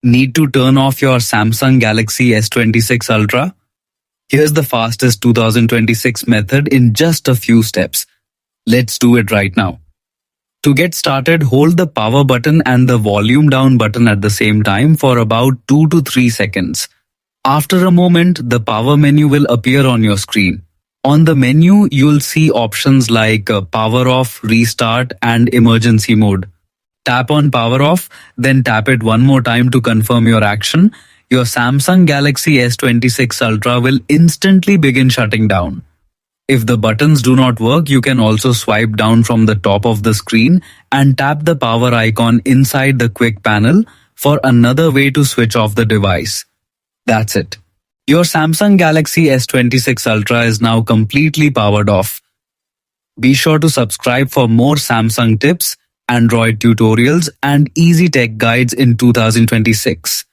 Need to turn off your Samsung Galaxy S26 Ultra? Here's the fastest 2026 method in just a few steps. Let's do it right now. To get started, hold the power button and the volume down button at the same time for about 2 to 3 seconds. After a moment, the power menu will appear on your screen. On the menu, you'll see options like power off, restart, and emergency mode. Tap on power off, then tap it one more time to confirm your action. Your Samsung Galaxy S26 Ultra will instantly begin shutting down. If the buttons do not work, you can also swipe down from the top of the screen and tap the power icon inside the quick panel for another way to switch off the device. That's it. Your Samsung Galaxy S26 Ultra is now completely powered off. Be sure to subscribe for more Samsung tips, Android tutorials, and easy tech guides in 2026.